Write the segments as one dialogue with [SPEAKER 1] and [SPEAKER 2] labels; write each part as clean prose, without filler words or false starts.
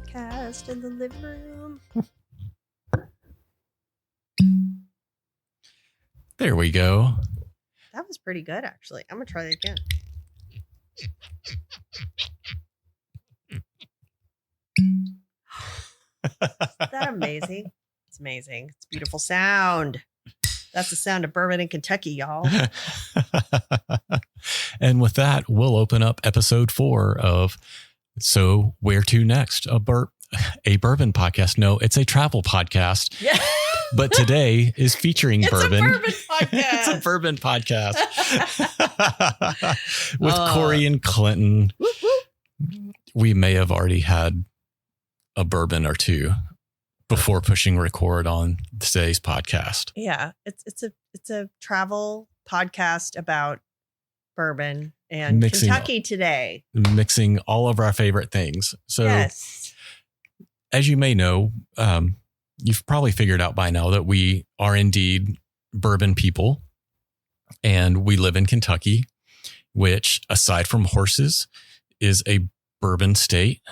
[SPEAKER 1] podcast in the living room.
[SPEAKER 2] There we go.
[SPEAKER 1] That was pretty good, actually. I'm going to try that again. Isn't that amazing? It's amazing. It's a beautiful sound. That's the sound of bourbon in Kentucky, y'all.
[SPEAKER 2] And with that, we'll open up episode 4 of So Where To Next? A bourbon podcast. No, it's a travel podcast.
[SPEAKER 1] Yeah.
[SPEAKER 2] But today is featuring bourbon.
[SPEAKER 1] It's a bourbon podcast.
[SPEAKER 2] It's a bourbon podcast. With Corie and Clinton.
[SPEAKER 1] Whoop, whoop.
[SPEAKER 2] We may have already had a bourbon or two before pushing record on today's podcast.
[SPEAKER 1] Yeah, it's a travel podcast about bourbon and Kentucky today.
[SPEAKER 2] Mixing all of our favorite things. So
[SPEAKER 1] yes.
[SPEAKER 2] As you may know, you've probably figured out by now that we are indeed bourbon people, and we live in Kentucky, which, aside from horses, is a bourbon state.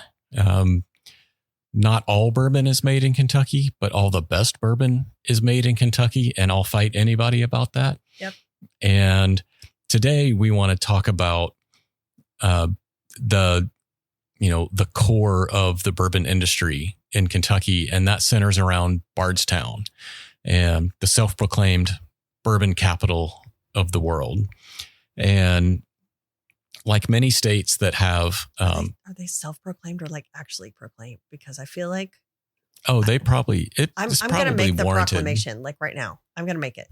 [SPEAKER 2] Not all bourbon is made in Kentucky, but all the best bourbon is made in Kentucky, and I'll fight anybody about that.
[SPEAKER 1] Yep.
[SPEAKER 2] And today we want to talk about the core of the bourbon industry in Kentucky, and that centers around Bardstown, and the self-proclaimed bourbon capital of the world. And like many states that have,
[SPEAKER 1] are they self-proclaimed or like actually proclaimed? Because I feel like,
[SPEAKER 2] they probably,
[SPEAKER 1] I'm
[SPEAKER 2] probably
[SPEAKER 1] going to make the
[SPEAKER 2] warranted.
[SPEAKER 1] proclamation like right now. I'm going to make it.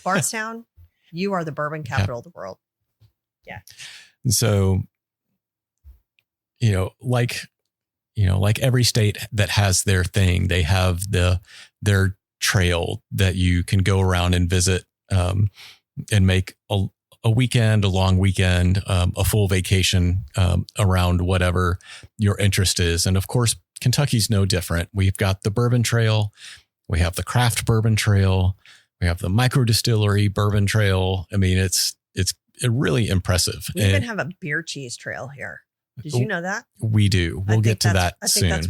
[SPEAKER 1] Bardstown, you are the bourbon capital of the world. Yeah.
[SPEAKER 2] So, like every state that has their thing, they have their trail that you can go around and visit, and make a weekend, a long weekend, a full vacation around whatever your interest is. And of course, Kentucky's no different. We've got the Bourbon Trail. We have the Craft Bourbon Trail. We have the Micro Distillery Bourbon Trail. I mean, it's really impressive.
[SPEAKER 1] We even have a beer cheese trail here. Did you know that?
[SPEAKER 2] We do. We'll get to that soon.
[SPEAKER 1] I think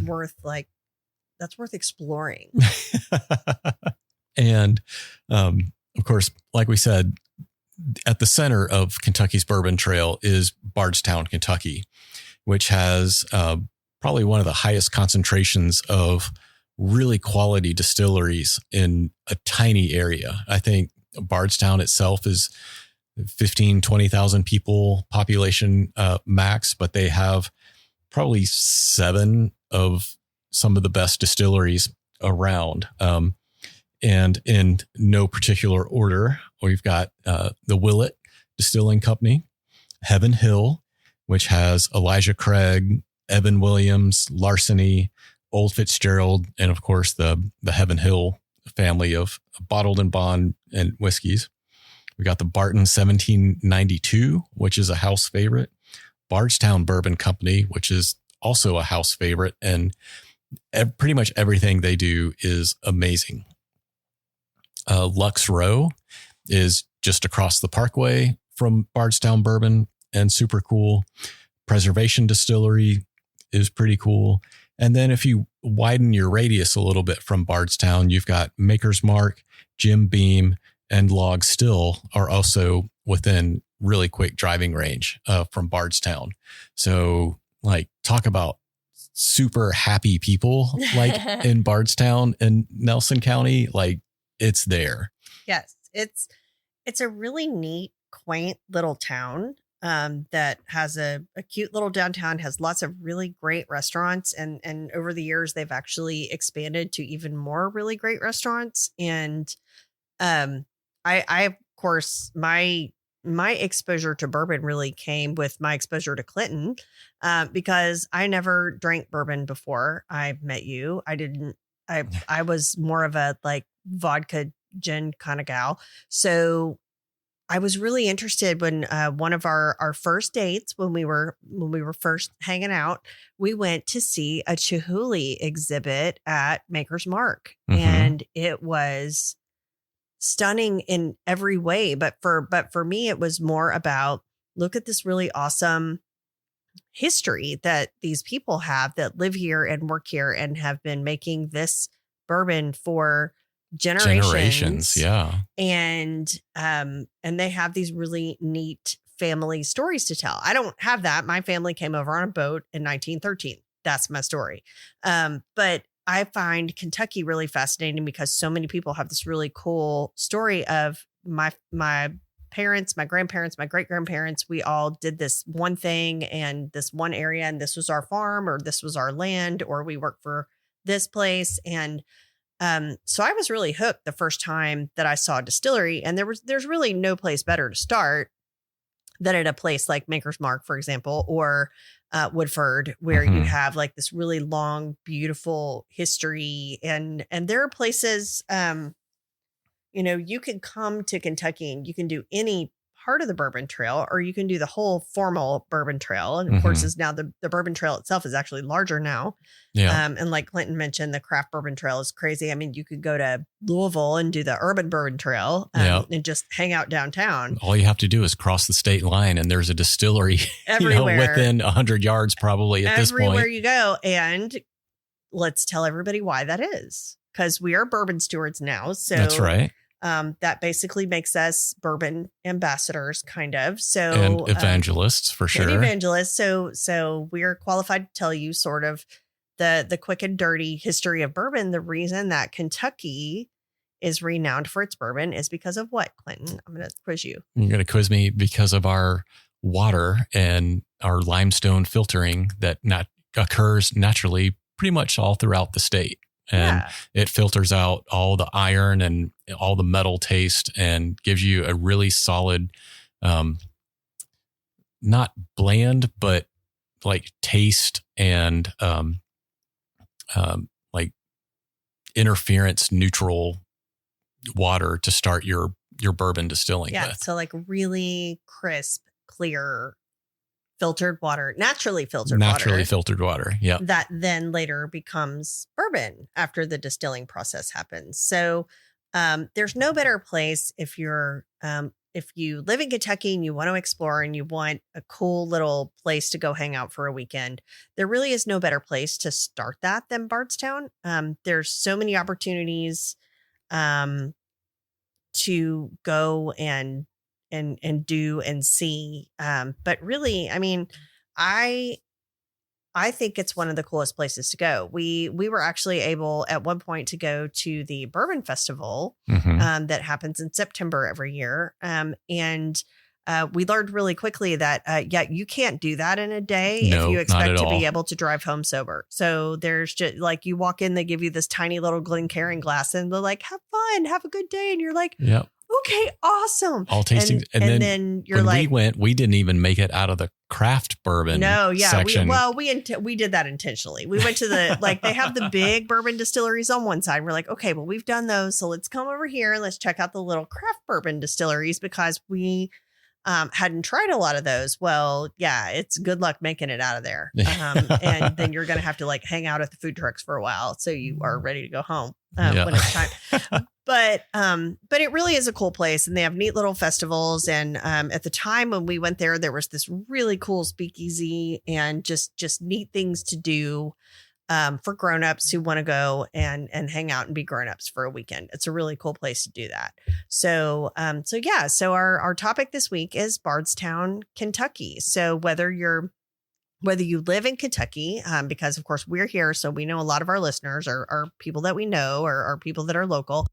[SPEAKER 1] that's worth exploring.
[SPEAKER 2] And of course, like we said, at the center of Kentucky's Bourbon Trail is Bardstown, Kentucky, which has probably one of the highest concentrations of really quality distilleries in a tiny area. I think Bardstown itself is 15, 20,000 people population max, but they have probably 7 of some of the best distilleries around. And in no particular order, we've got the Willett Distilling Company, Heaven Hill, which has Elijah Craig, Evan Williams, Larceny, Old Fitzgerald, and of course the Heaven Hill family of bottled and bond and whiskeys. We got the Barton 1792, which is a house favorite, Bardstown Bourbon Company, which is also a house favorite, and pretty much everything they do is amazing. Lux Row is just across the parkway from Bardstown Bourbon and super cool. Preservation Distillery is pretty cool. And then if you widen your radius a little bit from Bardstown, you've got Maker's Mark, Jim Beam, and Log Still are also within really quick driving range from Bardstown. So like talk about super happy people like in Bardstown and Nelson County, like it's there.
[SPEAKER 1] Yes, it's a really neat, quaint little town that has a cute little downtown, has lots of really great restaurants. And over the years, they've actually expanded to even more really great restaurants. And I of course, my exposure to bourbon really came with my exposure to Clinton, because I never drank bourbon before I met you. I was more of a like vodka gin kind of gal. So I was really interested when one of our first dates, when we were first hanging out, we went to see a Chihuly exhibit at Maker's Mark, and it was stunning in every way. But for me, it was more about, look at this really awesome history that these people have that live here and work here and have been making this bourbon for generations.
[SPEAKER 2] Yeah.
[SPEAKER 1] And they have these really neat family stories to tell. I don't have that. My family came over on a boat in 1913. That's my story. But I find Kentucky really fascinating because so many people have this really cool story of my parents, my grandparents, my great grandparents. We all did this one thing and this one area, and this was our farm, or this was our land, or we worked for this place. And so I was really hooked the first time that I saw a distillery, and there's really no place better to start than at a place like Maker's Mark, for example, or Woodford, where you have like this really long, beautiful history. And there are places, you can come to Kentucky and you can do any part of the Bourbon Trail, or you can do the whole formal Bourbon Trail. And of course, is now the Bourbon Trail itself is actually larger now.
[SPEAKER 2] Yeah.
[SPEAKER 1] And like Clinton mentioned, the craft Bourbon Trail is crazy. I mean, you could go to Louisville and do the urban Bourbon Trail and just hang out downtown.
[SPEAKER 2] All you have to do is cross the state line, and there's a distillery
[SPEAKER 1] everywhere,
[SPEAKER 2] within 100 yards probably at this point.
[SPEAKER 1] Everywhere you go. And let's tell everybody why that is, because we are bourbon stewards now. So
[SPEAKER 2] that's right.
[SPEAKER 1] That basically makes us bourbon ambassadors, kind of. So
[SPEAKER 2] and evangelists for sure.
[SPEAKER 1] And evangelists. So we're qualified to tell you sort of the quick and dirty history of bourbon. The reason that Kentucky is renowned for its bourbon is because of what, Clinton? I'm going to quiz you.
[SPEAKER 2] You're going to quiz me because of our water and our limestone filtering that occurs naturally pretty much all throughout the state. And it filters out all the iron and all the metal taste and gives you a really solid, not bland, but like taste and like interference neutral water to start your bourbon distilling with.
[SPEAKER 1] So like really crisp, clear, filtered water, naturally filtered
[SPEAKER 2] water. Yeah.
[SPEAKER 1] That then later becomes bourbon after the distilling process happens. So there's no better place if you live in Kentucky and you want to explore and you want a cool little place to go hang out for a weekend. There really is no better place to start that than Bardstown. There's so many opportunities to go and do and see. But really, I mean, I think it's one of the coolest places to go. We were actually able at one point to go to the Bourbon Festival that happens in September every year. And we learned really quickly that, you can't do that in a day if you expect to be able to drive home sober. So there's just like, you walk in, they give you this tiny little Glencairn glass and they're like, have fun, have a good day. And you're like,
[SPEAKER 2] yep.
[SPEAKER 1] Okay, awesome.
[SPEAKER 2] All tasting. And then you're like, we didn't even make it out of the craft bourbon section.
[SPEAKER 1] We did that intentionally. We went to the, they have the big bourbon distilleries on one side. We're like, okay, well, we've done those. So let's come over here and let's check out the little craft bourbon distilleries because we hadn't tried a lot of those. Well, yeah, it's good luck making it out of there. And then you're going to have to hang out at the food trucks for a while. So you are ready to go home when it's time. But it really is a cool place and they have neat little festivals. And at the time when we went there was this really cool speakeasy and just neat things to do for grownups who want to go and hang out and be grownups for a weekend. It's a really cool place to do that. So our topic this week is Bardstown, Kentucky. So whether you live in Kentucky, because of course we're here, so we know a lot of our listeners are people that we know or are people that are local,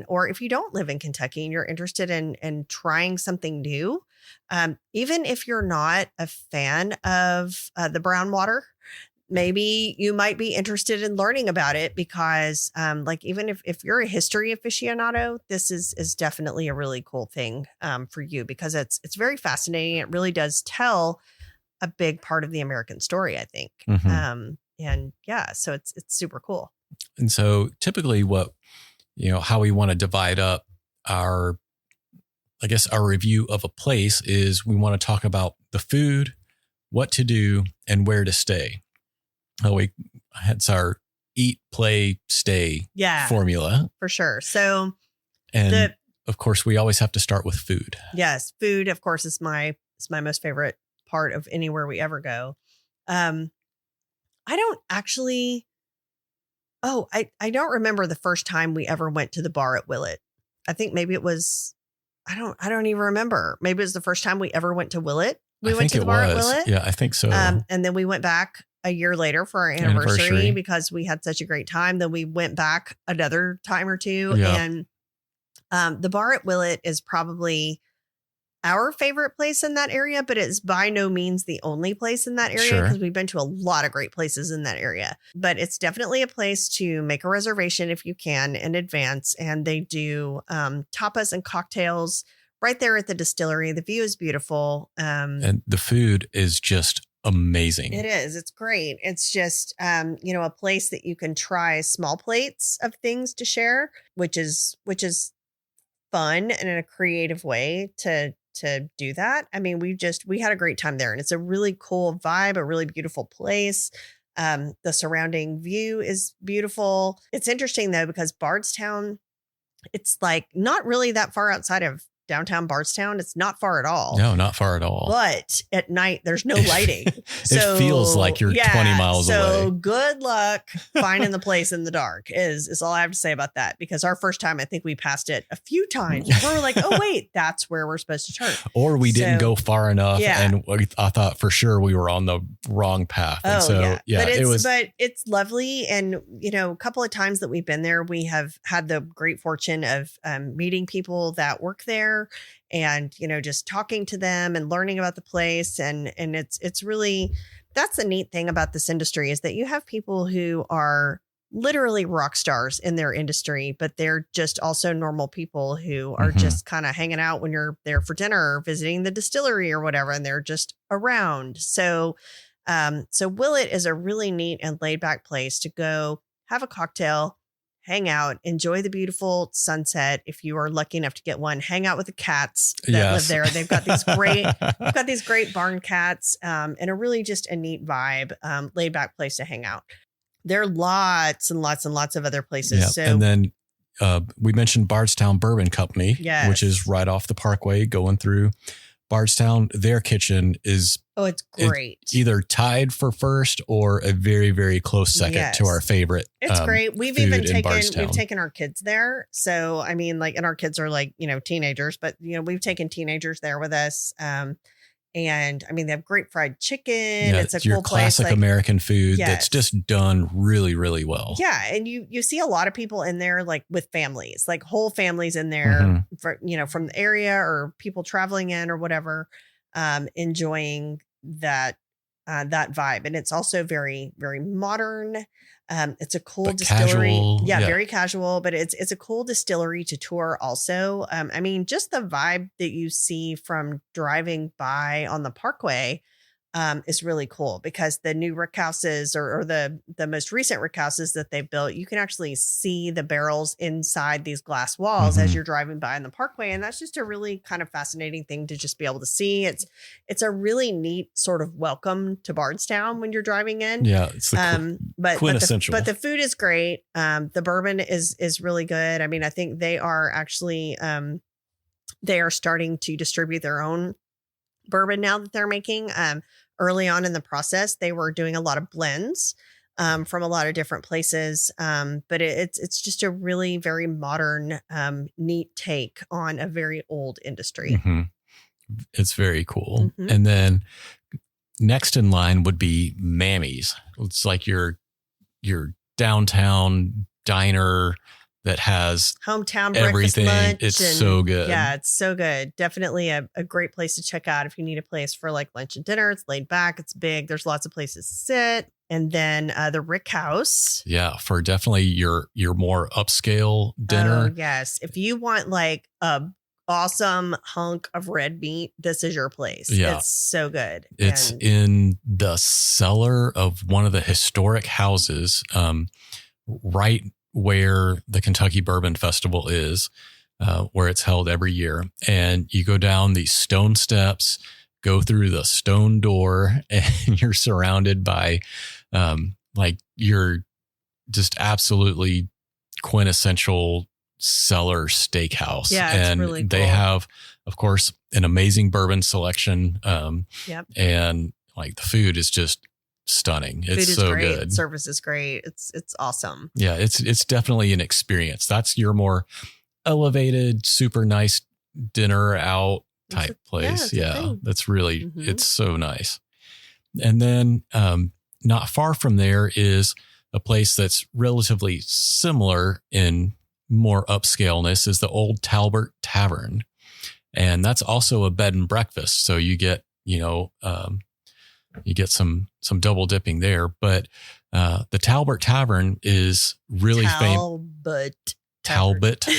[SPEAKER 1] or if you don't live in Kentucky and you're interested in trying something new, even if you're not a fan of the brown water, maybe you might be interested in learning about it because even if you're a history aficionado, this is definitely a really cool thing for you because it's very fascinating. It really does tell a big part of the American story, I think. So it's super cool.
[SPEAKER 2] And so typically how we want to divide up our review of a place is we want to talk about the food, what to do, and where to stay. That's our eat, play, stay formula.
[SPEAKER 1] For sure. So,
[SPEAKER 2] of course, we always have to start with food.
[SPEAKER 1] Yes. Food, of course, is my most favorite part of anywhere we ever go. Um, I don't actually. Oh, I don't remember the first time we ever went to the bar at Willett. I think maybe it was. I don't even remember. Maybe it was the first time we ever went to Willett. We went to the bar at Willett.
[SPEAKER 2] Yeah, I think so.
[SPEAKER 1] And then we went back a year later for our anniversary because we had such a great time. Then we went back another time or two.
[SPEAKER 2] Yeah.
[SPEAKER 1] And the bar at Willett is probably our favorite place in that area, but it's by no means the only place in that area because we've been to a lot of great places in that area. But it's definitely a place to make a reservation if you can in advance. And they do tapas and cocktails right there at the distillery. The view is beautiful.
[SPEAKER 2] And the food is just amazing.
[SPEAKER 1] It is. It's great. It's just, a place that you can try small plates of things to share, which is fun and in a creative way to do that. I mean, we had a great time there, and it's a really cool vibe, a really beautiful place. The surrounding view is beautiful. It's interesting though, because Bardstown, it's like not really that far outside of downtown Bardstown. It's not far at all.
[SPEAKER 2] No, not far at all.
[SPEAKER 1] But at night, there's no lighting.
[SPEAKER 2] It feels like you're 20 miles away.
[SPEAKER 1] So good luck finding the place in the dark is all I have to say about that. Because our first time, I think we passed it a few times. We were like, oh, wait, that's where we're supposed to turn.
[SPEAKER 2] Or we didn't go far enough.
[SPEAKER 1] Yeah.
[SPEAKER 2] And I thought for sure we were on the wrong path. And
[SPEAKER 1] but it's lovely. And, a couple of times that we've been there, we have had the great fortune of meeting people that work there. And, just talking to them and learning about the place. And it's really, that's the neat thing about this industry is that you have people who are literally rock stars in their industry, but they're just also normal people who are just kind of hanging out when you're there for dinner or visiting the distillery or whatever. And they're just around. So Willett is a really neat and laid back place to go have a cocktail, hang out, enjoy the beautiful sunset. If you are lucky enough to get one, hang out with the cats that live there. They've got these great barn cats, and a really just a neat vibe, laid back place to hang out. There are lots and lots and lots of other places.
[SPEAKER 2] Yeah.
[SPEAKER 1] So,
[SPEAKER 2] and then we mentioned Bardstown Bourbon Company, which is right off the Parkway going through Bardstown. Their kitchen is
[SPEAKER 1] it's great.
[SPEAKER 2] Either tied for first or a very, very close second to our favorite.
[SPEAKER 1] It's great. We've taken our kids there. So, I mean, and our kids are teenagers, but we've taken teenagers there with us. And I mean, they have great fried chicken.
[SPEAKER 2] Yeah,
[SPEAKER 1] it's a
[SPEAKER 2] your
[SPEAKER 1] cool
[SPEAKER 2] classic
[SPEAKER 1] place.
[SPEAKER 2] American food that's just done really, really well.
[SPEAKER 1] Yeah. And you see a lot of people in there, with families, whole families in there, for, from the area or people traveling in or whatever, enjoying that vibe. And it's also very, very modern. It's a cool distillery.
[SPEAKER 2] Casual,
[SPEAKER 1] very casual, but it's a cool distillery to tour also. I mean, just the vibe that you see from driving by on the Parkway is really cool because the new rick houses or the most recent rick houses that they've built, you can actually see the barrels inside these glass walls as you're driving by on the Parkway. And that's just a really kind of fascinating thing to just be able to see. It's a really neat sort of welcome to Bardstown when you're driving in.
[SPEAKER 2] Yeah. It's the quintessential.
[SPEAKER 1] But the food is great. The bourbon is really good. I mean, I think they are actually, they are starting to distribute their own bourbon now that they're making. Early on in the process, they were doing a lot of blends from a lot of different places. But it's just a really very modern, neat take on a very old industry.
[SPEAKER 2] It's very cool. And then next in line would be Mammy's. It's like your downtown diner that has
[SPEAKER 1] hometown
[SPEAKER 2] everything.
[SPEAKER 1] Breakfast lunch.
[SPEAKER 2] It's so good.
[SPEAKER 1] Yeah, it's so good. Definitely a great place to check out if you need a place for lunch and dinner. It's laid back. It's big. There's lots of places to sit. And then the Rick House.
[SPEAKER 2] Yeah, for definitely your more upscale dinner.
[SPEAKER 1] Oh, yes. If you want a awesome hunk of red meat, this is your place.
[SPEAKER 2] Yeah.
[SPEAKER 1] It's so good.
[SPEAKER 2] It's in the cellar of one of the historic houses, right where the Kentucky Bourbon Festival is, where it's held every year. And you go down these stone steps, go through the stone door, and you're surrounded by your just absolutely quintessential cellar steakhouse.
[SPEAKER 1] Yeah, it's
[SPEAKER 2] and
[SPEAKER 1] really cool.
[SPEAKER 2] They have, of course, an amazing bourbon selection. And the food is just stunning.
[SPEAKER 1] Food
[SPEAKER 2] It's
[SPEAKER 1] is
[SPEAKER 2] so
[SPEAKER 1] great.
[SPEAKER 2] good.
[SPEAKER 1] Service is great. It's awesome.
[SPEAKER 2] Yeah, it's definitely an experience. That's your more elevated, super nice dinner out type place. Yeah, that's really, it's so nice. And then not far from there is a place that's relatively similar in more upscaleness is the Old Talbot Tavern. And that's also a bed and breakfast. So you get, you get some double dipping there. But the Talbot Tavern is really famous. Talbot. Did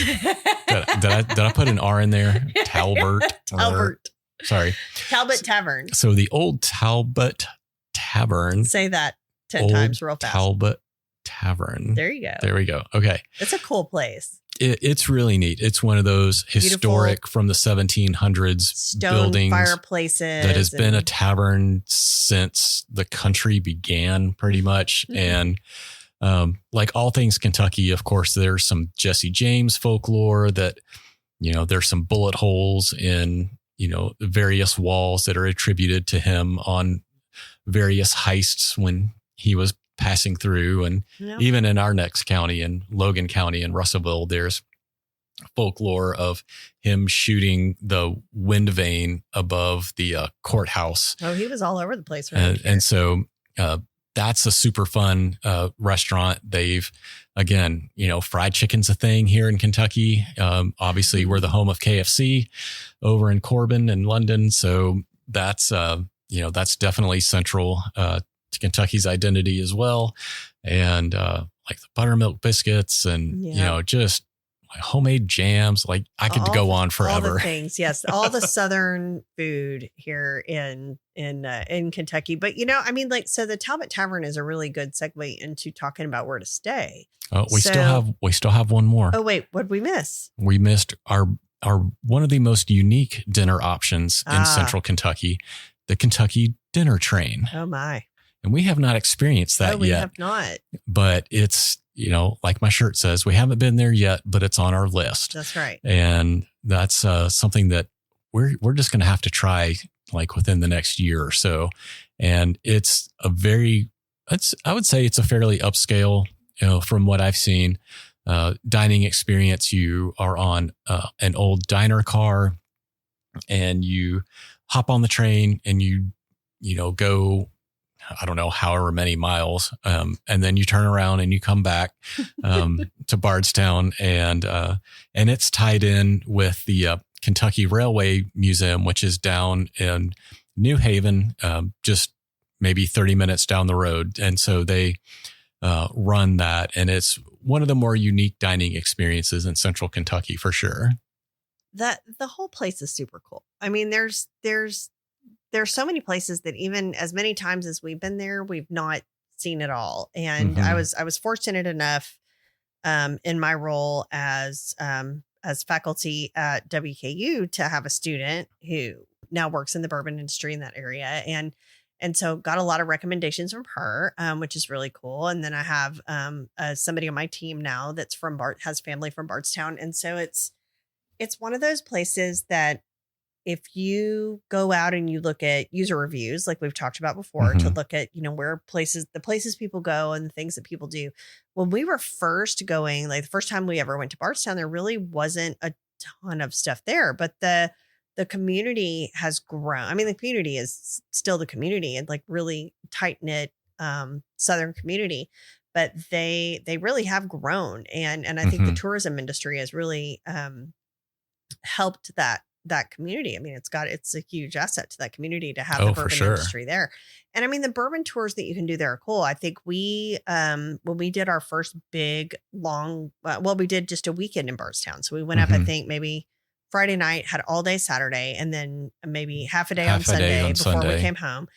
[SPEAKER 2] I put an R in there? Talbot.
[SPEAKER 1] Talbot.
[SPEAKER 2] Sorry.
[SPEAKER 1] Talbot Tavern.
[SPEAKER 2] So the Old Talbot Tavern.
[SPEAKER 1] Say that 10 times real fast.
[SPEAKER 2] Talbot Tavern.
[SPEAKER 1] There you go.
[SPEAKER 2] There we go. Okay.
[SPEAKER 1] It's a cool place.
[SPEAKER 2] It's really neat. It's one of those historic
[SPEAKER 1] Beautiful
[SPEAKER 2] from the 1700s
[SPEAKER 1] stone
[SPEAKER 2] buildings
[SPEAKER 1] fireplaces
[SPEAKER 2] that has been a tavern since the country began, pretty much. And like all things Kentucky, of course, there's some Jesse James folklore that, there's some bullet holes in, various walls that are attributed to him on various heists when he was passing through. And even in our next county, in Logan County in Russellville, there's folklore of him shooting the wind vane above the courthouse.
[SPEAKER 1] Oh, he was all over the place.
[SPEAKER 2] And so that's a super fun restaurant. They've, again, fried chicken's a thing here in Kentucky. Obviously, we're the home of KFC over in Corbin and London. So that's, that's definitely central to Kentucky's identity as well. And like the buttermilk biscuits and, just homemade jams. Like I could go on forever.
[SPEAKER 1] All the things. Yes. All the Southern food here in Kentucky. But, so the Talbot Tavern is a really good segue into talking about where to stay.
[SPEAKER 2] Oh, we still have one more.
[SPEAKER 1] Oh, wait, what'd we miss?
[SPEAKER 2] We missed our one of the most unique dinner options in Central Kentucky, the Kentucky Dinner Train.
[SPEAKER 1] Oh my.
[SPEAKER 2] And we have not experienced that yet.
[SPEAKER 1] We have not.
[SPEAKER 2] But it's, like my shirt says, we haven't been there yet, but it's on our list.
[SPEAKER 1] That's right.
[SPEAKER 2] And that's something that we're just going to have to try like within the next year or so. And I would say it's a fairly upscale, from what I've seen, dining experience. You are on an old diner car and you hop on the train and you go, I don't know, however many miles. And then you turn around and you come back to Bardstown and it's tied in with the Kentucky Railway Museum, which is down in New Haven, just maybe 30 minutes down the road. And so they run that. And it's one of the more unique dining experiences in Central Kentucky for sure.
[SPEAKER 1] The whole place is super cool. I mean, there's so many places that even as many times as we've been there, we've not seen it all. And I was fortunate enough in my role as faculty at WKU to have a student who now works in the bourbon industry in that area. And so got a lot of recommendations from her, which is really cool. And then I have somebody on my team now that's has family from Bardstown. And so it's one of those places that if you go out and you look at user reviews, like we've talked about before, to look at, where the places people go and the things that people do. When we were first going, like the first time we ever went to Bardstown, there really wasn't a ton of stuff there, but the community has grown. I mean, the community is still the community and like really tight knit Southern community, but they really have grown. And I think the tourism industry has really helped that community. I mean, it's a huge asset to that community to have the bourbon industry there. And I mean, the bourbon tours that you can do there are cool. I think we, when we did our first big long, we did just a weekend in Bardstown. So we went up, I think maybe Friday night, had all day Saturday, and then maybe half a day on Sunday before we came home.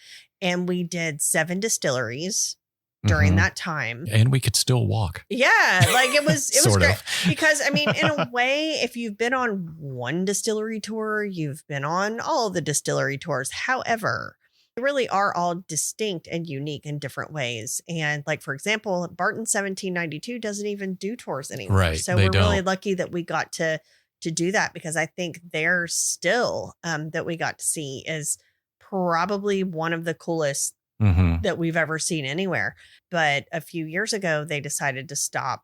[SPEAKER 1] And we did 7 distilleries during that time.
[SPEAKER 2] And we could still walk.
[SPEAKER 1] Yeah. Like it was great. Because I mean, in a way, if you've been on one distillery tour, you've been on all the distillery tours. However, they really are all distinct and unique in different ways. And like, for example, Barton 1792 doesn't even do tours anymore.
[SPEAKER 2] Right.
[SPEAKER 1] So we're really lucky that we got to do that, because I think they're still that we got to see is probably one of the coolest
[SPEAKER 2] Mm-hmm.
[SPEAKER 1] that we've ever seen anywhere. But a few years ago, they decided to stop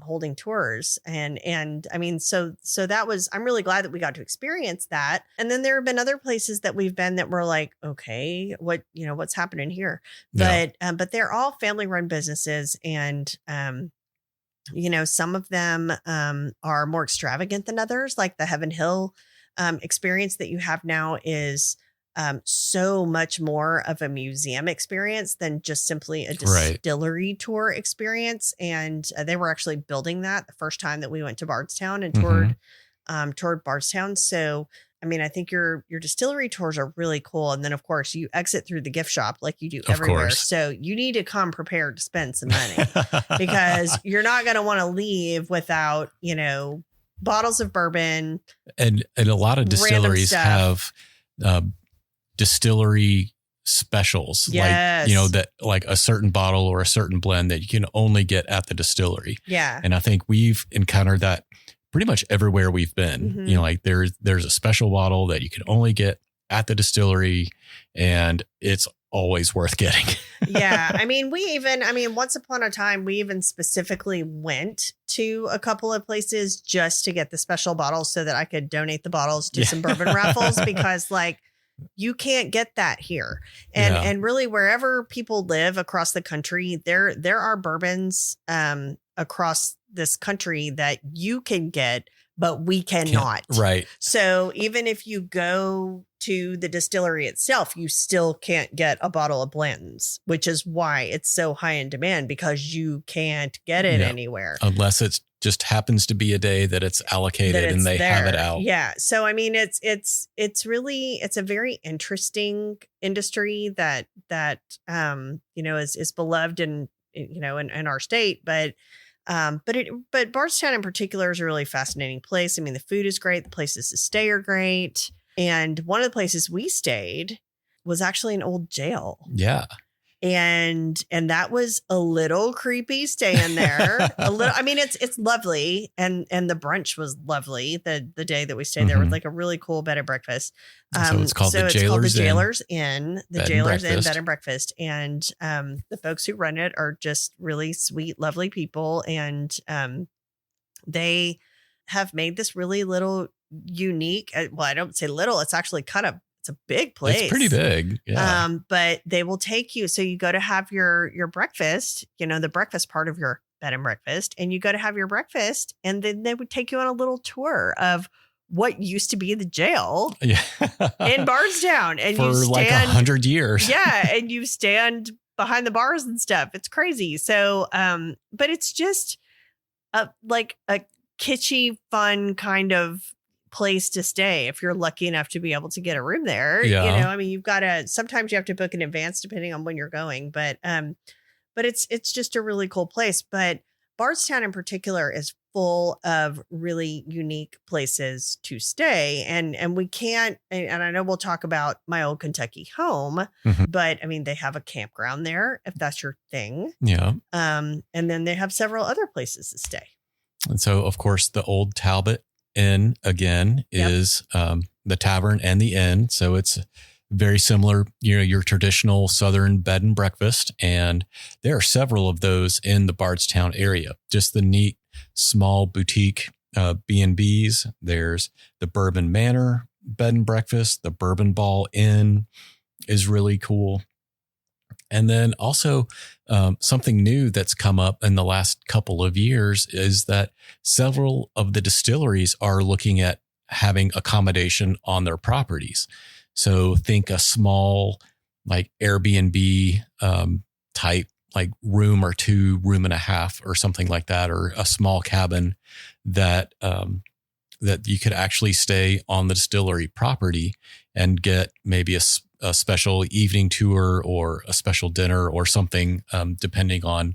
[SPEAKER 1] holding tours. And I mean, so that was, I'm really glad that we got to experience that. And then there have been other places that we've been that were like, okay, what's happening here? But they're all family run businesses. And, some of them are more extravagant than others. Like the Heaven Hill experience that you have now is so much more of a museum experience than just simply a distillery tour experience. And they were actually building that the first time that we went to Bardstown and toured Bardstown. So, I mean, I think your distillery tours are really cool. And then, of course, you exit through the gift shop like you do everywhere. So you need to come prepared to spend some money because you're not going to want to leave without, bottles of bourbon.
[SPEAKER 2] And a lot of distilleries have distillery specials,
[SPEAKER 1] yes.
[SPEAKER 2] that like a certain bottle or a certain blend that you can only get at the distillery.
[SPEAKER 1] Yeah.
[SPEAKER 2] And I think we've encountered that pretty much everywhere we've been.
[SPEAKER 1] Mm-hmm.
[SPEAKER 2] Like there's a special bottle that you can only get at the distillery, and it's always worth getting.
[SPEAKER 1] Yeah. I mean, once upon a time, we even specifically went to a couple of places just to get the special bottles so that I could donate the bottles to some bourbon raffles, because like, you can't get that here. And really wherever people live across the country, there are bourbons across this country that you can get, but we cannot.
[SPEAKER 2] Right.
[SPEAKER 1] So even if you go to the distillery itself, you still can't get a bottle of Blanton's, which is why it's so high in demand, because you can't get it anywhere.
[SPEAKER 2] Unless it just happens to be a day that it's allocated and they have it out.
[SPEAKER 1] Yeah. So, I mean, it's a very interesting industry that is beloved in our state, but Bardstown in particular is a really fascinating place. I mean, the food is great. The places to stay are great. And one of the places we stayed was actually an old jail.
[SPEAKER 2] Yeah.
[SPEAKER 1] And that was a little creepy staying there. I mean, it's lovely. And the brunch was lovely the day that we stayed there with like a really cool bed and breakfast.
[SPEAKER 2] So it's called the Jailers
[SPEAKER 1] Inn. The Jailers Inn Bed and Breakfast. And the folks who run it are just really sweet, lovely people. And they have made this really little unique. Well, I don't say little. It's actually it's a big place.
[SPEAKER 2] It's pretty big. Yeah.
[SPEAKER 1] But they will take you. So you go to have your breakfast, the breakfast part of your bed and breakfast, and you go to have your breakfast, and then they would take you on a little tour of what used to be the jail in Bardstown. And
[SPEAKER 2] for like 100 years.
[SPEAKER 1] Yeah. And you stand behind the bars and stuff. It's crazy. So, but it's just like a kitschy, fun kind of place to stay if you're lucky enough to be able to get a room there. I mean, sometimes you have to book in advance depending on when you're going, but it's just a really cool place. But Bardstown in particular is full of really unique places to stay. And we can't, and I know we'll talk about my old Kentucky home, but I mean, they have a campground there if that's your thing.
[SPEAKER 2] Yeah.
[SPEAKER 1] And then they have several other places to stay.
[SPEAKER 2] And so, of course, the old Talbot Inn again is the tavern and the inn. So it's very similar, your traditional Southern bed and breakfast. And there are several of those in the Bardstown area, just the neat small boutique B&Bs. There's the Bourbon Manor bed and breakfast. The Bourbon Ball Inn is really cool. And then also something new that's come up in the last couple of years is that several of the distilleries are looking at having accommodation on their properties. So think a small like Airbnb type, like room or two, room and a half or something like that, or a small cabin that you could actually stay on the distillery property and get maybe a special evening tour or a special dinner or something, depending on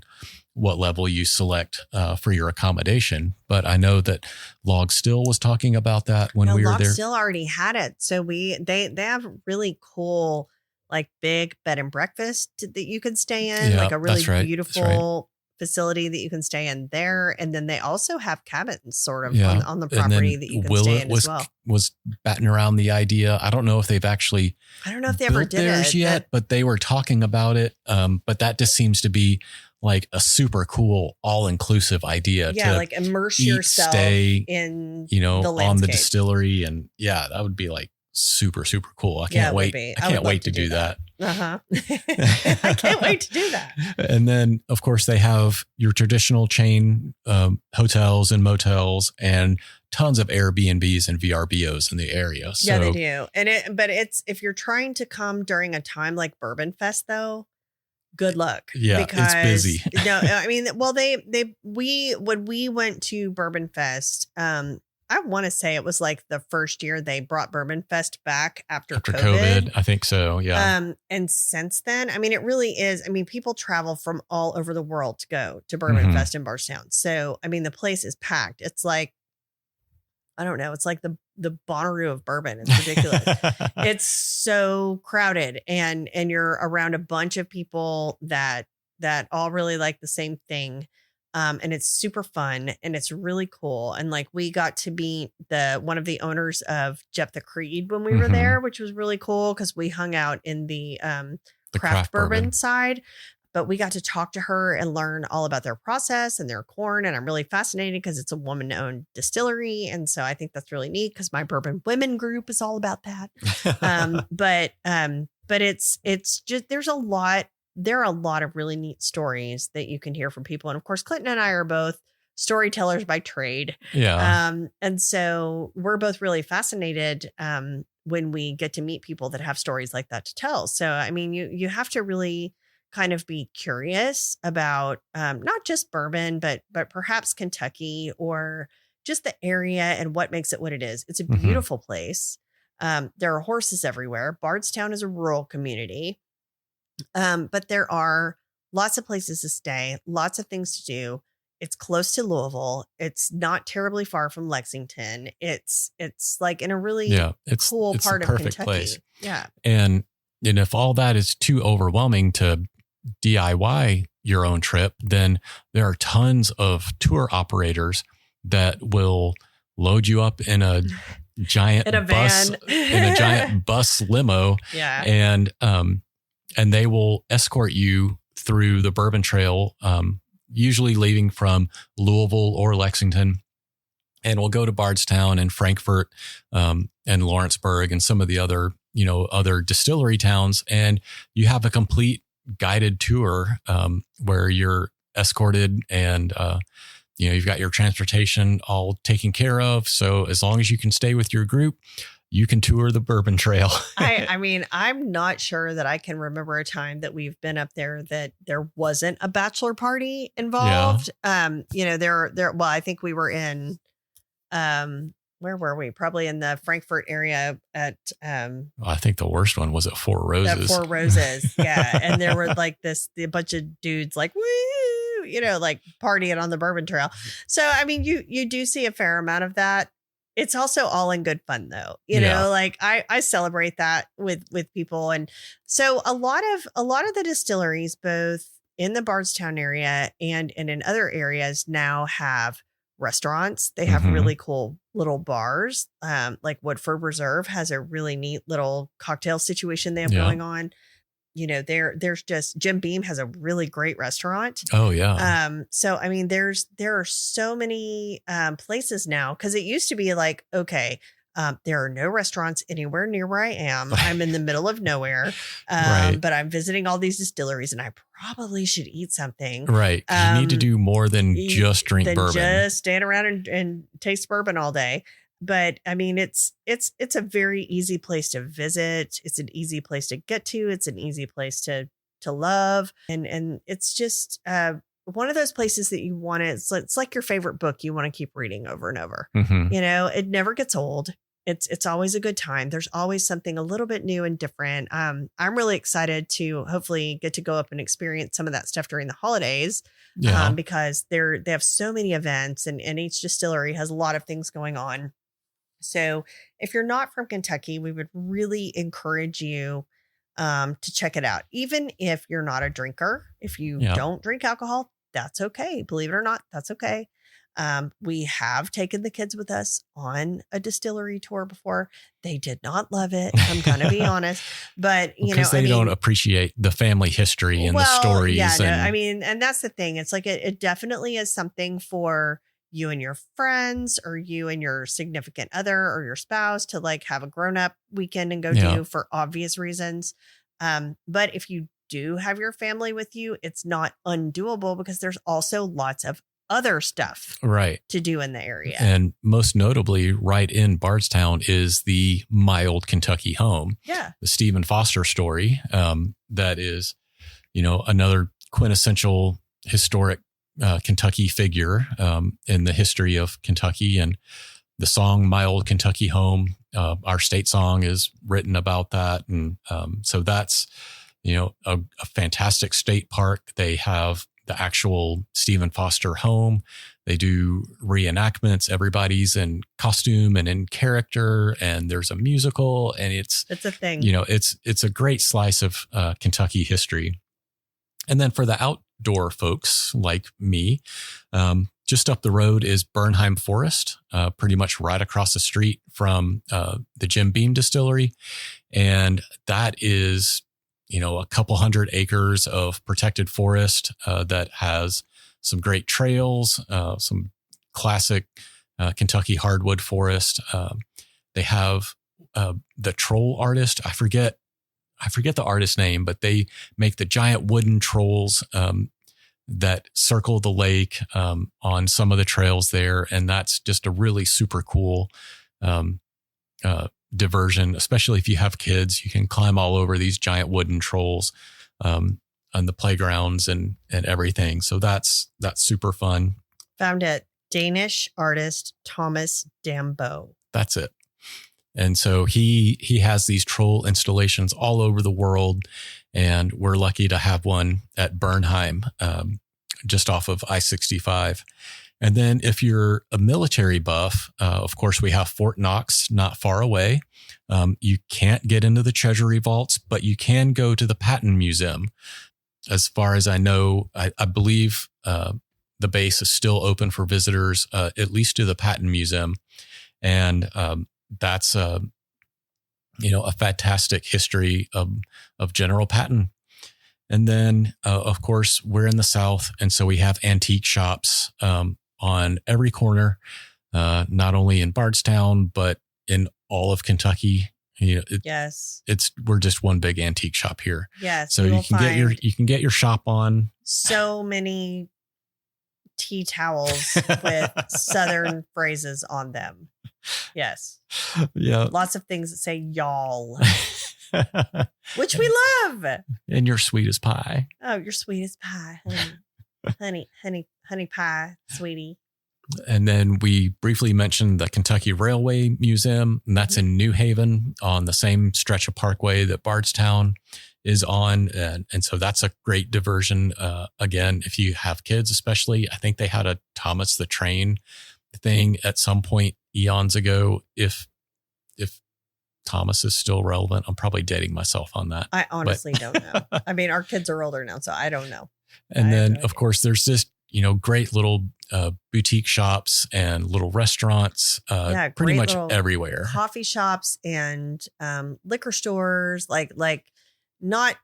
[SPEAKER 2] what level you select for your accommodation. But I know that Log Still was talking about that when we were there.
[SPEAKER 1] Log Still already had it. So they have really cool, like big bed and breakfast that you could stay in, like a really beautiful facility that you can stay in there. And then they also have cabins sort of
[SPEAKER 2] Yeah.
[SPEAKER 1] on the
[SPEAKER 2] And
[SPEAKER 1] property
[SPEAKER 2] then
[SPEAKER 1] that you can
[SPEAKER 2] Willet
[SPEAKER 1] stay in as well.
[SPEAKER 2] was batting around the idea. I don't know if they've actually
[SPEAKER 1] I don't know if they ever
[SPEAKER 2] built
[SPEAKER 1] did
[SPEAKER 2] theirs
[SPEAKER 1] it
[SPEAKER 2] yet, but they were talking about it. But that just seems to be like a super cool, all-inclusive idea.
[SPEAKER 1] Yeah,
[SPEAKER 2] to
[SPEAKER 1] like immerse
[SPEAKER 2] eat,
[SPEAKER 1] yourself
[SPEAKER 2] stay,
[SPEAKER 1] in
[SPEAKER 2] you know,
[SPEAKER 1] the
[SPEAKER 2] on the
[SPEAKER 1] landscape.
[SPEAKER 2] distillery. And yeah, that would be like super, super cool. I
[SPEAKER 1] Yeah,
[SPEAKER 2] can't
[SPEAKER 1] it would
[SPEAKER 2] wait.
[SPEAKER 1] be.
[SPEAKER 2] I
[SPEAKER 1] I would
[SPEAKER 2] can't
[SPEAKER 1] love
[SPEAKER 2] wait
[SPEAKER 1] to
[SPEAKER 2] to do that.
[SPEAKER 1] Uh-huh. I can't wait to do that.
[SPEAKER 2] And then, of course, they have your traditional chain hotels and motels and tons of Airbnbs and VRBOs in the area. So,
[SPEAKER 1] Yeah, they do. But it's if you're trying to come during a time like Bourbon Fest, though, good luck.
[SPEAKER 2] Yeah, it's busy.
[SPEAKER 1] No, I mean, well, when we went to Bourbon Fest, I want to say it was like the first year they brought Bourbon Fest back after COVID.
[SPEAKER 2] I think so. Yeah.
[SPEAKER 1] And since then, I mean, it really is. I mean, people travel from all over the world to go to Bourbon Fest in Bardstown. So, I mean, the place is packed. It's like, I don't know. It's like the Bonnaroo of bourbon. It's ridiculous. It's so crowded, and you're around a bunch of people that all really like the same thing. And it's super fun and it's really cool. And like we got to meet one of the owners of Jeff the Creed when we were there, which was really cool because we hung out in the craft bourbon side. But we got to talk to her and learn all about their process and their corn. And I'm really fascinated because it's a woman-owned distillery. And so I think that's really neat because my Bourbon Women group is all about that. But it's just there are a lot of really neat stories that you can hear from people. And of course, Clinton and I are both storytellers by trade.
[SPEAKER 2] Yeah.
[SPEAKER 1] And so we're both really fascinated when we get to meet people that have stories like that to tell. So, I mean, you have to really kind of be curious about not just bourbon, but perhaps Kentucky or just the area and what makes it what it is. It's a beautiful place. There are horses everywhere. Bardstown is a rural community. But there are lots of places to stay, lots of things to do. It's close to Louisville. It's not terribly far from Lexington. It's like in a really cool part of Kentucky.
[SPEAKER 2] Place.
[SPEAKER 1] Yeah.
[SPEAKER 2] And if all that is too overwhelming to DIY your own trip, then there are tons of tour operators that will load you up in a giant bus, in a giant bus limo.
[SPEAKER 1] Yeah.
[SPEAKER 2] And they will escort you through the Bourbon Trail, usually leaving from Louisville or Lexington. And we'll go to Bardstown and Frankfort and Lawrenceburg and some of the other distillery towns. And you have a complete guided tour where you're escorted and, you've got your transportation all taken care of. So as long as you can stay with your group, you can tour the Bourbon Trail.
[SPEAKER 1] I mean, I'm not sure that I can remember a time that we've been up there that there wasn't a bachelor party involved. Yeah. Well, I think we were in, where were we? Probably in the Frankfort area at,
[SPEAKER 2] I think the worst one was at Four Roses.
[SPEAKER 1] At Four Roses. Yeah. And there were like a bunch of dudes like, woo, like partying on the Bourbon Trail. So, I mean, you do see a fair amount of that. It's also all in good fun though. Like I celebrate that with people. And so a lot of the distilleries, both in the Bardstown area and in other areas now have restaurants. They have really cool little bars. Like Woodford Reserve has a really neat little cocktail situation they have going on. There's just Jim Beam has a really great restaurant.
[SPEAKER 2] Oh yeah.
[SPEAKER 1] So I mean, there are so many places now because it used to be like, okay, there are no restaurants anywhere near where I am. I'm in the middle of nowhere, but I'm visiting all these distilleries and I probably should eat something.
[SPEAKER 2] Right. You need to do more than just drink bourbon.
[SPEAKER 1] Just stand around and taste bourbon all day. But I mean, it's a very easy place to visit. It's an easy place to get to. It's an easy place to love. And it's just one of those places that you want to, it's like your favorite book you want to keep reading over and over. It never gets old. It's always a good time. There's always something a little bit new and different. I'm really excited to hopefully get to go up and experience some of that stuff during the holidays. Because they have so many events and each distillery has a lot of things going on. So if you're not from Kentucky, we would really encourage you to check it out. Even if you're not a drinker, if you don't drink alcohol, that's okay. Believe it or not, that's okay. We have taken the kids with us on a distillery tour before. They did not love it. I'm going to be honest, but
[SPEAKER 2] because they don't appreciate the family history and the stories.
[SPEAKER 1] Yeah, no, I mean, and that's the thing. It's like, it definitely is something for you and your friends, or you and your significant other, or your spouse, to like have a grown-up weekend and go do, for obvious reasons. But if you do have your family with you, it's not undoable, because there's also lots of other stuff to do in the area.
[SPEAKER 2] And most notably, right in Bardstown is the My Old Kentucky Home.
[SPEAKER 1] Yeah.
[SPEAKER 2] The Stephen Foster story. That is, another quintessential historic Kentucky figure in the history of Kentucky. And the song My Old Kentucky Home, our state song, is written about that. And so that's, a fantastic state park. They have the actual Stephen Foster home. They do reenactments. Everybody's in costume and in character, and there's a musical, and it's
[SPEAKER 1] a thing.
[SPEAKER 2] It's a great slice of Kentucky history. And then for the outdoor folks like me, just up the road is Bernheim Forest, pretty much right across the street from the Jim Beam Distillery. And that is, a couple 100 acres of protected forest that has some great trails, some classic Kentucky hardwood forest. They have the troll artist. I forget the artist's name, but they make the giant wooden trolls that circle the lake on some of the trails there. And that's just a really super cool diversion, especially if you have kids. You can climb all over these giant wooden trolls on the playgrounds and everything. So that's super fun.
[SPEAKER 1] Found it. Danish artist Thomas Dambo.
[SPEAKER 2] That's it. And so he has these troll installations all over the world, and we're lucky to have one at Bernheim, just off of I-65. And then if you're a military buff, of course, we have Fort Knox not far away. You can't get into the Treasury vaults, but you can go to the Patton Museum. As far as I know, I believe the base is still open for visitors, at least to the Patton Museum. And that's a fantastic history of General Patton. And then, of course, we're in the South, and so we have antique shops on every corner, not only in Bardstown, but in all of Kentucky.
[SPEAKER 1] Yes,
[SPEAKER 2] we're just one big antique shop here.
[SPEAKER 1] Yes,
[SPEAKER 2] so you can get your shop on.
[SPEAKER 1] So many tea towels with Southern phrases on them. Yes.
[SPEAKER 2] Yeah.
[SPEAKER 1] Lots of things that say y'all, which we love.
[SPEAKER 2] And you're sweet as pie.
[SPEAKER 1] Oh, you're sweet as pie, honey pie, sweetie.
[SPEAKER 2] And then we briefly mentioned the Kentucky Railway Museum, and that's in New Haven on the same stretch of Parkway that Bardstown is on. And so that's a great diversion. Again, if you have kids, especially, I think they had a Thomas the Train thing at some point eons ago. If Thomas is still relevant, I'm probably dating myself on that.
[SPEAKER 1] I honestly don't know. I mean, our kids are older now, so I don't know.
[SPEAKER 2] And then, of course, there's this, great little boutique shops and little restaurants, pretty much everywhere.
[SPEAKER 1] Coffee shops and liquor stores, like not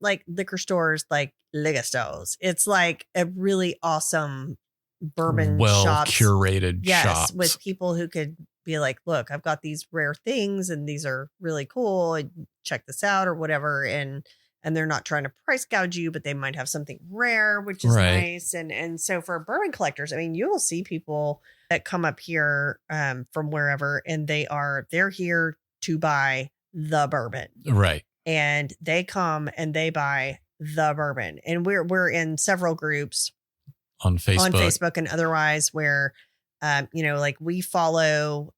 [SPEAKER 1] like liquor stores like liquor stores. It's like a really awesome bourbon shops,
[SPEAKER 2] curated shops
[SPEAKER 1] with people who could be like, look, I've got these rare things and these are really cool, and check this out or whatever. And they're not trying to price gouge you, but they might have something rare, which is nice. And so for bourbon collectors, I mean, you will see people that come up here from wherever, and they're here to buy the bourbon.
[SPEAKER 2] Right.
[SPEAKER 1] And they come and they buy the bourbon. And we're in several groups
[SPEAKER 2] on Facebook
[SPEAKER 1] and otherwise where, like we follow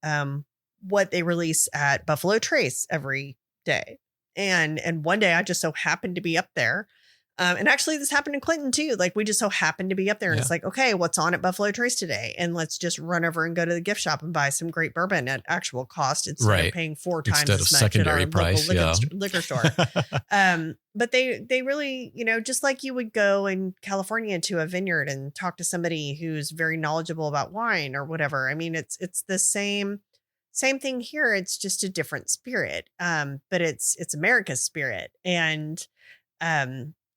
[SPEAKER 1] what they release at Buffalo Trace every day. And one day I just so happened to be up there And actually this happened in Clinton too. Like we just so happened to be up there and it's like, okay, what's on at Buffalo Trace today? And let's just run over and go to the gift shop and buy some great bourbon at actual cost instead of paying 4 times
[SPEAKER 2] instead
[SPEAKER 1] as
[SPEAKER 2] of
[SPEAKER 1] much
[SPEAKER 2] secondary
[SPEAKER 1] at our
[SPEAKER 2] price,
[SPEAKER 1] local liquor store. But they really, just like you would go in California to a vineyard and talk to somebody who's very knowledgeable about wine or whatever. I mean, it's the same thing here. It's just a different spirit. But it's America's spirit. And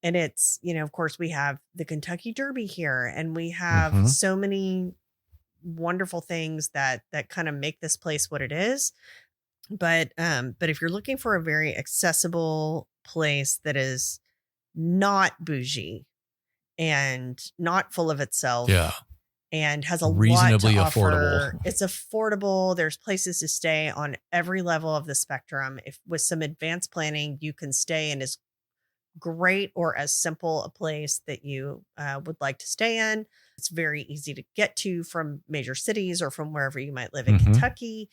[SPEAKER 1] it's, of course we have the Kentucky Derby here and we have so many wonderful things that kind of make this place what it is. But if you're looking for a very accessible place that is not bougie and not full of itself and has a
[SPEAKER 2] reasonably
[SPEAKER 1] lot to
[SPEAKER 2] affordable.
[SPEAKER 1] offer, it's affordable. There's places to stay on every level of the spectrum. If with some advanced planning, you can stay in as great or as simple a place that you would like to stay in. It's very easy to get to from major cities or from wherever you might live in Kentucky.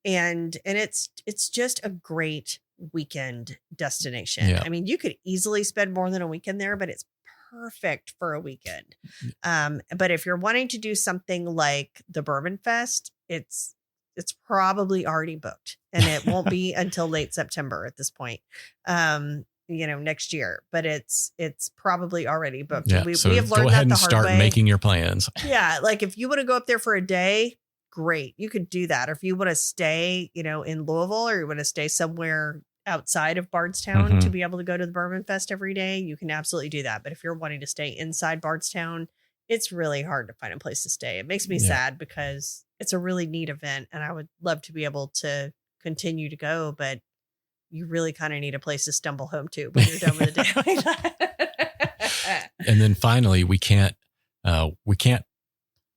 [SPEAKER 1] And it's just a great weekend destination.
[SPEAKER 2] Yeah.
[SPEAKER 1] I mean, you could easily spend more than a weekend there, but it's perfect for a weekend. But if you're wanting to do something like the Bourbon Fest, it's probably already booked and it won't be until late September at this point. Next year, but it's probably already booked.
[SPEAKER 2] Yeah,
[SPEAKER 1] We
[SPEAKER 2] so
[SPEAKER 1] have learned
[SPEAKER 2] go ahead
[SPEAKER 1] that the
[SPEAKER 2] and
[SPEAKER 1] hard
[SPEAKER 2] start
[SPEAKER 1] way.
[SPEAKER 2] making your plans.
[SPEAKER 1] Yeah. Like if you want to go up there for a day, great. You could do that. Or if you want to stay, in Louisville or you want to stay somewhere outside of Bardstown to be able to go to the Bourbon Fest every day, you can absolutely do that. But if you're wanting to stay inside Bardstown, it's really hard to find a place to stay. It makes me sad because it's a really neat event and I would love to be able to continue to go, but you really kind of need a place to stumble home to when you're done with the day like that.
[SPEAKER 2] And then finally, we can't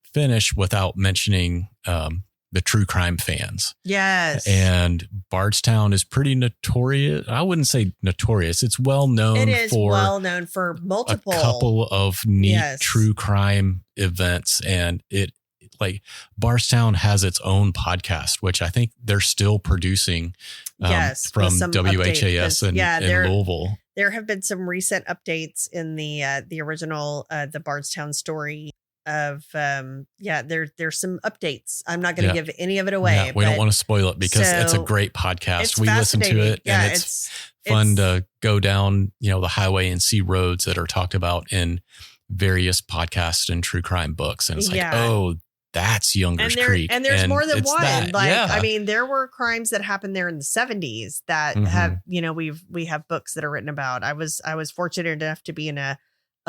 [SPEAKER 2] finish without mentioning the true crime fans.
[SPEAKER 1] Yes.
[SPEAKER 2] And Bardstown is pretty notorious. I wouldn't say notorious. It's well known.
[SPEAKER 1] It is well known for multiple,
[SPEAKER 2] a couple of neat true crime events. And Bardstown has its own podcast, which I think they're still producing from WHAS in Louisville.
[SPEAKER 1] There have been some recent updates in the original the Bardstown story of there's some updates. I'm not going to give any of it away.
[SPEAKER 2] Yeah, we don't want to spoil it because it's a great podcast. We listen to it and it's fun to go down the highway and see roads that are talked about in various podcasts and true crime books. And it's like, oh, that's Younger's Creek.
[SPEAKER 1] And there's more than one.
[SPEAKER 2] I
[SPEAKER 1] mean, there were crimes that happened there in the 70s that have, we have books that are written about. I was fortunate enough to be in a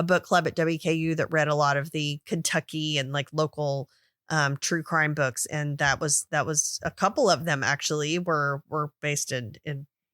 [SPEAKER 1] book club at WKU that read a lot of the Kentucky and local true crime books. And that was a couple of them actually were based in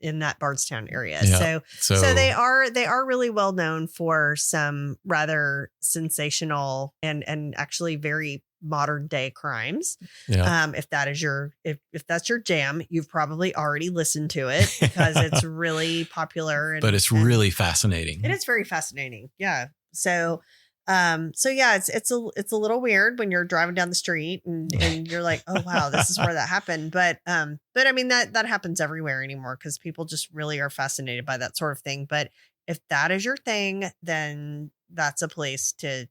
[SPEAKER 1] that Bardstown area.
[SPEAKER 2] Yeah.
[SPEAKER 1] So they are really well known for some rather sensational and actually very modern day crimes.
[SPEAKER 2] Yeah.
[SPEAKER 1] If that's your jam, you've probably already listened to it because it's really popular.
[SPEAKER 2] But it's really fascinating.
[SPEAKER 1] It is very fascinating. Yeah. So it's a little weird when you're driving down the street and you're like, oh wow, this is where that happened. But I mean that happens everywhere anymore because people just really are fascinated by that sort of thing. But if that is your thing, then that's a place to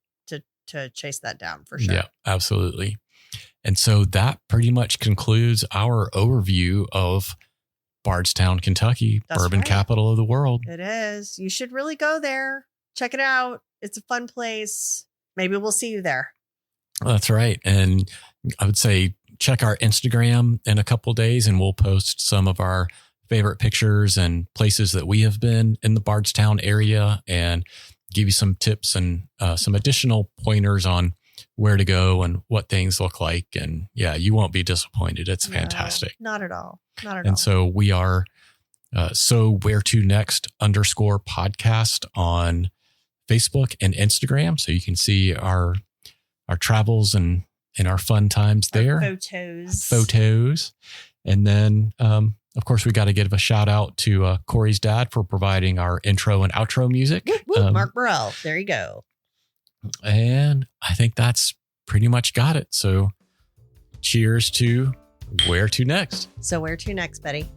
[SPEAKER 1] chase that down for sure.
[SPEAKER 2] Yeah, absolutely. And so that pretty much concludes our overview of Bardstown, Kentucky, Bourbon Capital of the world.
[SPEAKER 1] It is. You should really go there. Check it out. It's a fun place. Maybe we'll see you there.
[SPEAKER 2] That's right. And I would say check our Instagram in a couple of days and we'll post some of our favorite pictures and places that we have been in the Bardstown area and give you some tips and some additional pointers on where to go and what things look like. And yeah, you won't be disappointed. It's fantastic.
[SPEAKER 1] Not at all. Not at all.
[SPEAKER 2] And so we are so where to next _podcast on Facebook and Instagram. So you can see our travels and our fun times there. Photos. And then, of course, we got to give a shout out to Corie's dad for providing our intro and outro music.
[SPEAKER 1] Whoop, whoop, Mark Burrell. There you go.
[SPEAKER 2] And I think that's pretty much got it. So cheers to where to next.
[SPEAKER 1] So where to next, Betty?